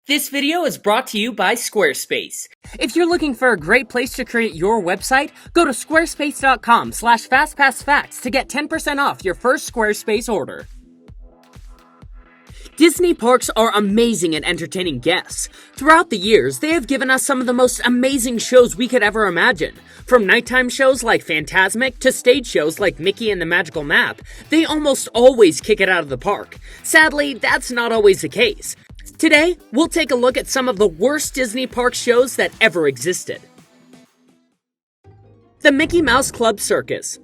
This video is brought to you by Squarespace. If you're looking for a great place to create your website, go to squarespace.com/fastpassfacts to get 10% off your first Squarespace order. Disney parks are amazing at entertaining guests. Throughout the years, they have given us some of the most amazing shows we could ever imagine. From nighttime shows like Fantasmic to stage shows like Mickey and the Magical Map, they almost always kick it out of the park. Sadly, that's not always the case. Today, we'll take a look at some of the worst Disney park shows that ever existed. The Mickey Mouse Club Circus.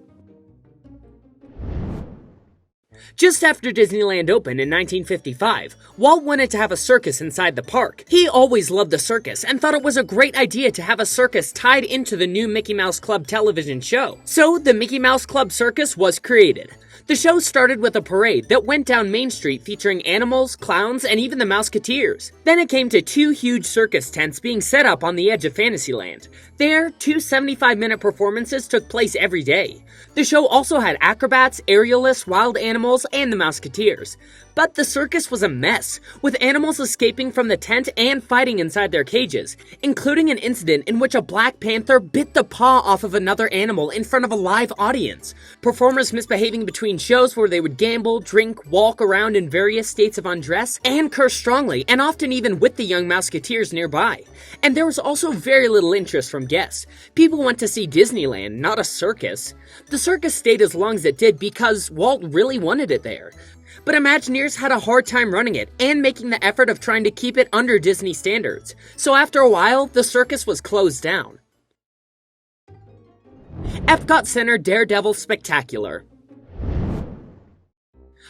Just after Disneyland opened in 1955, Walt wanted to have a circus inside the park. He always loved the circus and thought it was a great idea to have a circus tied into the new Mickey Mouse Club television show. So, the Mickey Mouse Club Circus was created. The show started with a parade that went down Main Street featuring animals, clowns, and even the Mouseketeers. Then it came to two huge circus tents being set up on the edge of Fantasyland. There, two 75-minute performances took place every day. The show also had acrobats, aerialists, wild animals, and the Mouseketeers. But the circus was a mess, with animals escaping from the tent and fighting inside their cages, including an incident in which a black panther bit the paw off of another animal in front of a live audience. Performers misbehaving between shows where they would gamble, drink, walk around in various states of undress, and curse strongly, and often even with the young Mouseketeers nearby. And there was also very little interest from guests. People went to see Disneyland, not a circus. The circus stayed as long as it did because Walt really wanted it there. But Imagineers had a hard time running it and making the effort of trying to keep it under Disney standards. So after a while, the circus was closed down. Epcot Center Daredevil Spectacular.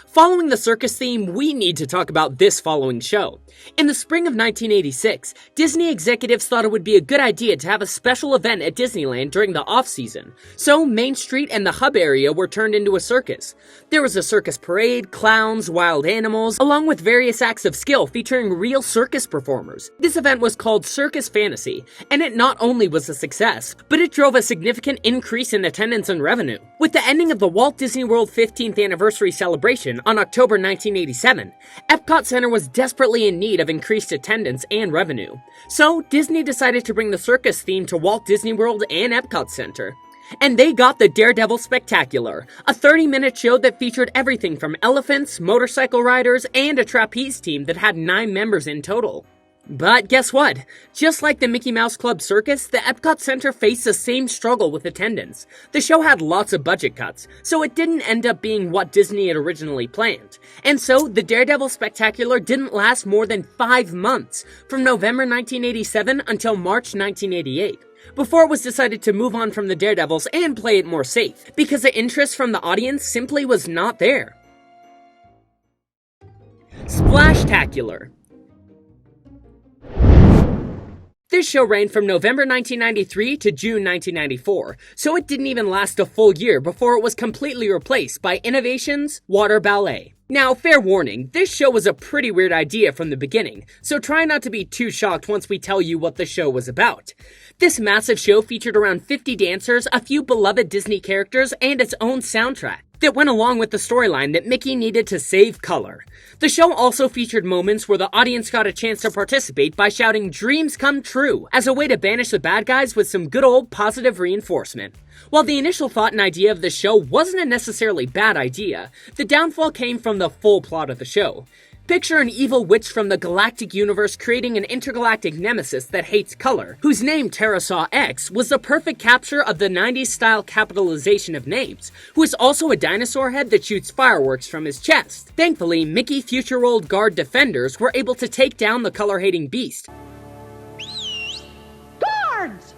Following the circus theme, we need to talk about this following show. In the spring of 1986, Disney executives thought it would be a good idea to have a special event at Disneyland during the off-season. So Main Street and the hub area were turned into a circus. There was a circus parade, clowns, wild animals, along with various acts of skill featuring real circus performers. This event was called Circus Fantasy, and it not only was a success, but it drove a significant increase in attendance and revenue. With the ending of the Walt Disney World 15th anniversary celebration on October 1987, Epcot Center was desperately in need of increased attendance and revenue. So, Disney decided to bring the circus theme to Walt Disney World and Epcot Center. And they got the Daredevil Spectacular, a 30-minute show that featured everything from elephants, motorcycle riders, and a trapeze team that had 9 members in total. But guess what? Just like the Mickey Mouse Club Circus, the Epcot Center faced the same struggle with attendance. The show had lots of budget cuts, so it didn't end up being what Disney had originally planned. And so, the Daredevil Spectacular didn't last more than 5 months, from November 1987 until March 1988. Before it was decided to move on from the Daredevils and play it more safe, because the interest from the audience simply was not there. Splashtacular. This show ran from November 1993 to June 1994, so it didn't even last a full year before it was completely replaced by Innovation's Water Ballet. Now, fair warning, this show was a pretty weird idea from the beginning, so try not to be too shocked once we tell you what the show was about. This massive show featured around 50 dancers, a few beloved Disney characters, and its own soundtrack that went along with the storyline that Mickey needed to save color. The show also featured moments where the audience got a chance to participate by shouting "Dreams come true" as a way to banish the bad guys with some good old positive reinforcement. While the initial thought and idea of the show wasn't a necessarily bad idea, the downfall came from the full plot of the show. Picture an evil witch from the galactic universe creating an intergalactic nemesis that hates color, whose name Terra Saw X was the perfect capture of the 90s style capitalization of names, who is also a dinosaur head that shoots fireworks from his chest. Thankfully, Mickey Future Old Guard defenders were able to take down the color-hating beast. Guards!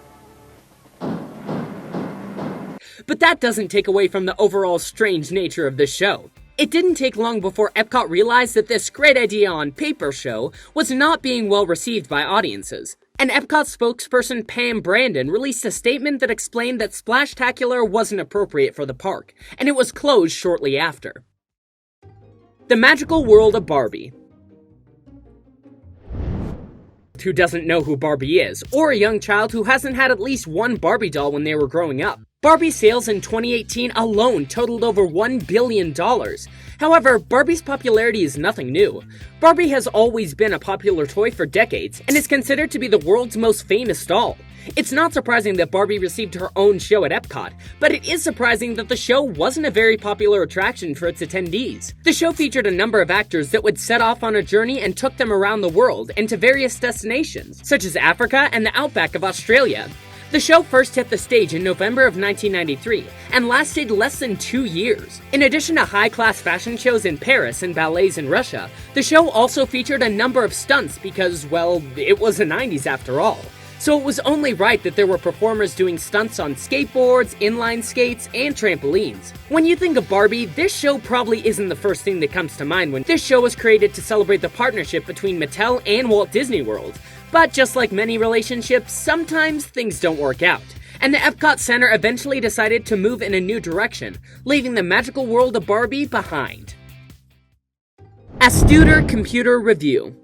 But that doesn't take away from the overall strange nature of this show. It didn't take long before Epcot realized that this great idea on paper show was not being well received by audiences. And Epcot spokesperson Pam Brandon released a statement that explained that Splashtacular wasn't appropriate for the park, and it was closed shortly after. The Magical World of Barbie. Who doesn't know who Barbie is, or a young child who hasn't had at least one Barbie doll when they were growing up? Barbie sales in 2018 alone totaled over $1 billion. However, Barbie's popularity is nothing new. Barbie has always been a popular toy for decades and is considered to be the world's most famous doll. It's not surprising that Barbie received her own show at Epcot, but it is surprising that the show wasn't a very popular attraction for its attendees. The show featured a number of actors that would set off on a journey and took them around the world and to various destinations, such as Africa and the outback of Australia. The show first hit the stage in November of 1993 and lasted less than 2 years. In addition to high-class fashion shows in Paris and ballets in Russia, the show also featured a number of stunts because, well, it was the 90s after all. So it was only right that there were performers doing stunts on skateboards, inline skates, and trampolines. When you think of Barbie, this show probably isn't the first thing that comes to mind when this show was created to celebrate the partnership between Mattel and Walt Disney World. But just like many relationships, sometimes things don't work out. And the Epcot Center eventually decided to move in a new direction, leaving the magical world of Barbie behind. Astuter Computer Review.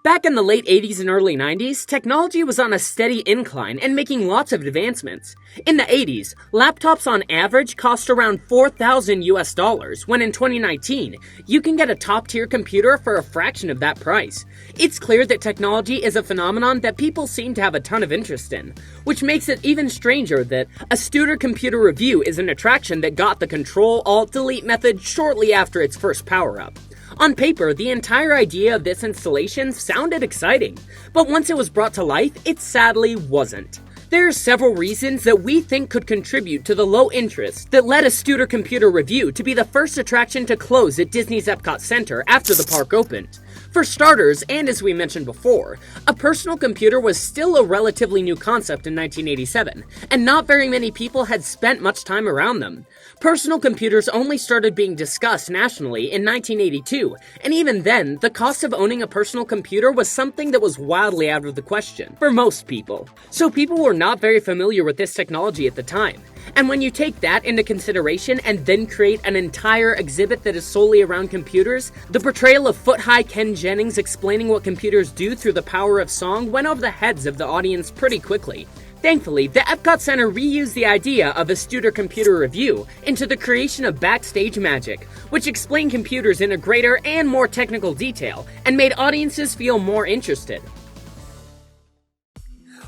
Back in the late 80s and early 90s, technology was on a steady incline and making lots of advancements. In the 80s, laptops on average cost around $4,000 when in 2019, you can get a top-tier computer for a fraction of that price. It's clear that technology is a phenomenon that people seem to have a ton of interest in, which makes it even stranger that Astuter Computer Review is an attraction that got the Control-Alt-Delete method shortly after its first power-up. On paper, the entire idea of this installation sounded exciting, but once it was brought to life, it sadly wasn't. There are several reasons that we think could contribute to the low interest that led Astuter Computer Review to be the first attraction to close at Disney's Epcot Center after the park opened. For starters, and as we mentioned before, a personal computer was still a relatively new concept in 1987, and not very many people had spent much time around them. Personal computers only started being discussed nationally in 1982, and even then, the cost of owning a personal computer was something that was wildly out of the question for most people. So people were not very familiar with this technology at the time. And when you take that into consideration and then create an entire exhibit that is solely around computers, the portrayal of foot-high Ken Jennings explaining what computers do through the power of song went over the heads of the audience pretty quickly. Thankfully, the Epcot Center reused the idea of Astuter Computer Review into the creation of Backstage Magic, which explained computers in a greater and more technical detail, and made audiences feel more interested.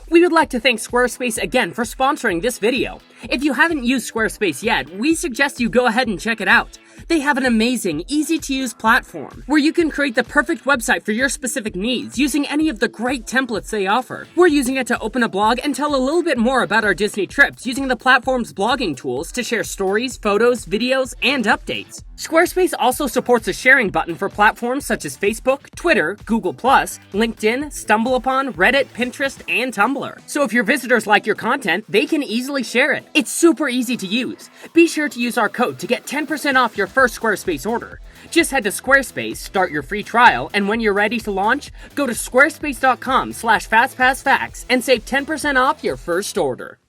We would like to thank Squarespace again for sponsoring this video. If you haven't used Squarespace yet, we suggest you go ahead and check it out. They have an amazing, easy-to-use platform where you can create the perfect website for your specific needs using any of the great templates they offer. We're using it to open a blog and tell a little bit more about our Disney trips using the platform's blogging tools to share stories, photos, videos, and updates. Squarespace also supports a sharing button for platforms such as Facebook, Twitter, Google+, LinkedIn, StumbleUpon, Reddit, Pinterest, and Tumblr. So if your visitors like your content, they can easily share it. It's super easy to use. Be sure to use our code to get 10% off your first Squarespace order. Just head to Squarespace, start your free trial, and when you're ready to launch, go to squarespace.com/FastpassFacts and save 10% off your first order.